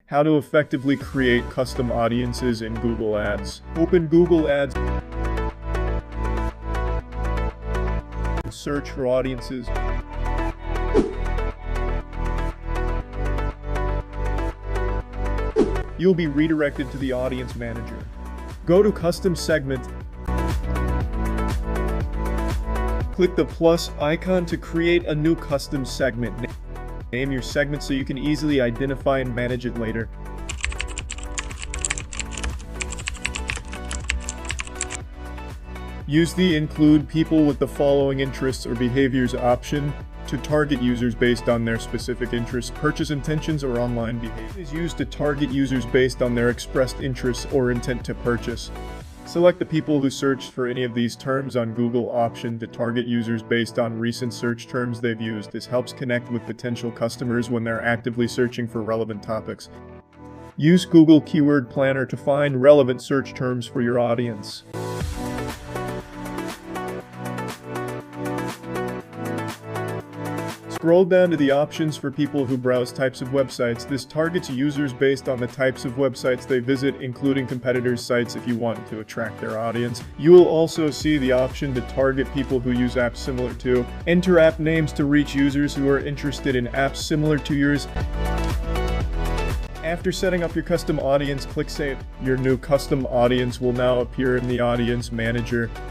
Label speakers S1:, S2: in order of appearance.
S1: How to effectively create custom audiences in Google Ads. Open Google Ads. Search for audiences. You'll be redirected to the Audience Manager. Go to Custom Segment. Click the plus icon to create a new custom segment. Name your segment so you can easily identify and manage it later. Use the Include People with the Following Interests or Behaviors option to target users based on their specific interests, purchase intentions, or online behavior. It is used to target users based on their expressed interests or intent to purchase. Select the people who searched for any of these terms on Google option to target users based on recent search terms they've used. This helps connect with potential customers when they're actively searching for relevant topics. Use Google Keyword Planner to find relevant search terms for your audience. Scroll down to the options for people who browse types of websites. This targets users based on the types of websites they visit, including competitors' sites if you want to attract their audience. You will also see the option to target people who use apps similar to. Enter app names to reach users who are interested in apps similar to yours. After setting up your custom audience, click Save. Your new custom audience will now appear in the Audience Manager.